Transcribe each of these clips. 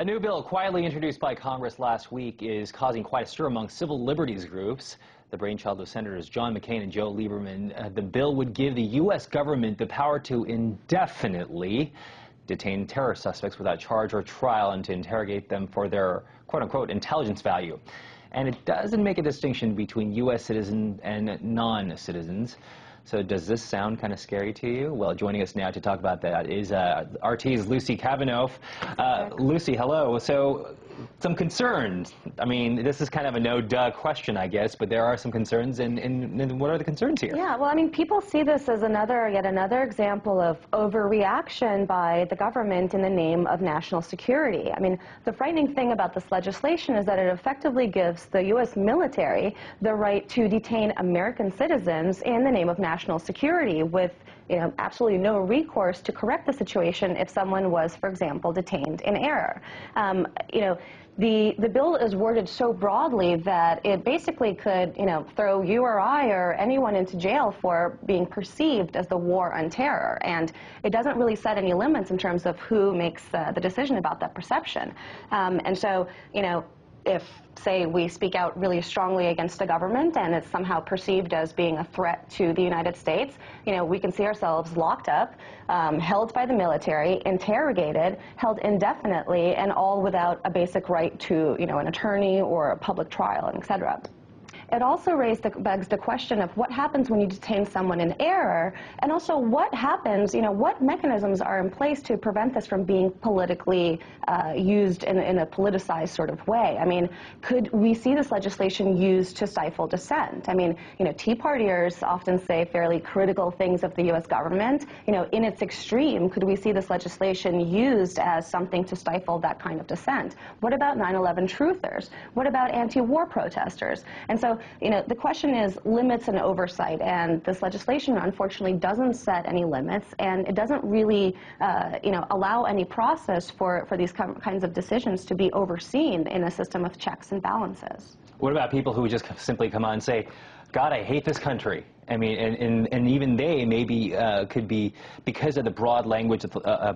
A new bill quietly introduced by Congress last week is causing quite a stir among civil liberties groups. The brainchild of Senators John McCain and Joe Lieberman. The bill would give the U.S. government the power to indefinitely detain terror suspects without charge or trial and to interrogate them for their quote-unquote intelligence value. And it doesn't make a distinction between U.S. citizens and non-citizens. So does this sound kind of scary to you? Well, joining us now to talk about that is RT's Lucy Kavanaugh. Lucy, hello. So some concerns. I mean, this is kind of a no-duh question, I guess, but there are some concerns, and what are the concerns here? Yeah, well, I mean, people see this as yet another example of overreaction by the government in the name of national security. I mean, the frightening thing about this legislation is that it effectively gives the U.S. military the right to detain American citizens in the name of national security with, absolutely no recourse to correct the situation if someone was, for example, detained in error. The bill is worded so broadly that it basically could, throw you or I or anyone into jail for being perceived as the war on terror. And it doesn't really set any limits in terms of who makes the decision about that perception. And so, if, say, we speak out really strongly against the government and it's somehow perceived as being a threat to the United States, we can see ourselves locked up, held by the military, interrogated, held indefinitely, and all without a basic right to, an attorney or a public trial, and et cetera. It also begs the question of what happens when you detain someone in error, and also what happens, what mechanisms are in place to prevent this from being politically used in a politicized sort of way. I mean, could we see this legislation used to stifle dissent? I mean, Tea Partiers often say fairly critical things of the U.S. government. In its extreme, could we see this legislation used as something to stifle that kind of dissent? What about 9/11 truthers? What about anti-war protesters? And so, the question is limits and oversight, and this legislation unfortunately doesn't set any limits, and it doesn't really, allow any process for these kinds of decisions to be overseen in a system of checks and balances. What about people who just simply come on and say, God, I hate this country? I mean, and even they maybe could be, because of the broad language,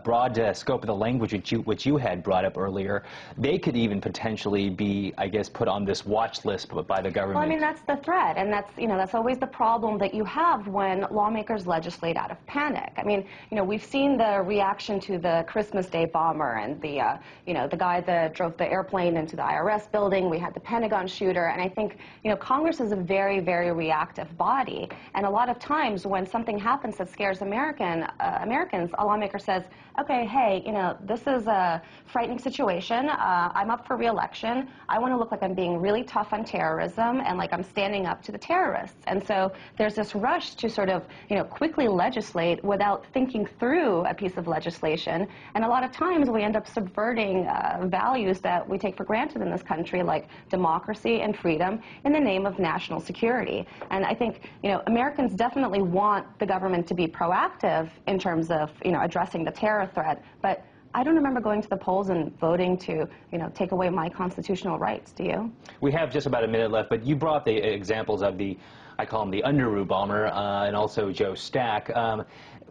broad scope of the language which you had brought up earlier, they could even potentially be, I guess, put on this watch list by the government. Well, I mean, that's the threat, and that's always the problem that you have when lawmakers legislate out of panic. I mean, we've seen the reaction to the Christmas Day bomber and the, the guy that drove the airplane into the IRS building. We had the Pentagon shooter, and I think, Congress is a very, very reactive body. And a lot of times when something happens that scares Americans, a lawmaker says, okay, hey, this is a frightening situation. I'm up for re-election. I want to look like I'm being really tough on terrorism and like I'm standing up to the terrorists. And so there's this rush to sort of, quickly legislate without thinking through a piece of legislation. And a lot of times we end up subverting values that we take for granted in this country, like democracy and freedom, in the name of national security. And I think, Americans definitely want the government to be proactive in terms of, addressing the terror threat, but I don't remember going to the polls and voting to, take away my constitutional rights. Do you? We have just about a minute left, but you brought the examples of the, I call him the Underoos bomber, and also Joe Stack.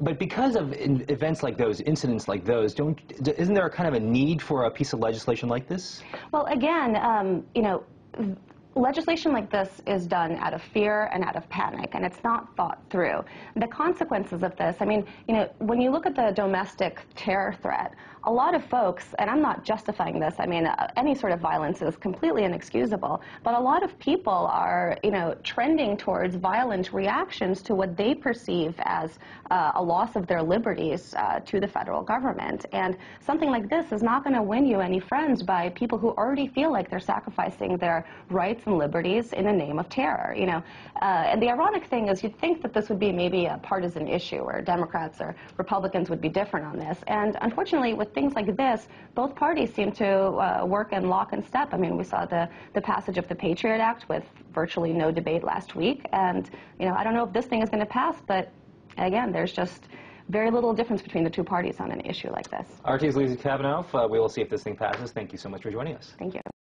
But because of events like those, incidents like those, isn't there kind of a need for a piece of legislation like this? Well, again, legislation like this is done out of fear and out of panic, and it's not thought through. The consequences of this, I mean, when you look at the domestic terror threat, a lot of folks, and I'm not justifying this, I mean, any sort of violence is completely inexcusable, but a lot of people are, trending towards violent reactions to what they perceive as a loss of their liberties to the federal government. And something like this is not going to win you any friends by people who already feel like they're sacrificing their rights and liberties in the name of terror, And the ironic thing is you'd think that this would be maybe a partisan issue where Democrats or Republicans would be different on this. And unfortunately, with things like this, both parties seem to work in lock and step. I mean, we saw the passage of the Patriot Act with virtually no debate last week. And, I don't know if this thing is going to pass, but again, there's just very little difference between the two parties on an issue like this. RT's Lucy Kavanaugh. We will see if this thing passes. Thank you so much for joining us. Thank you.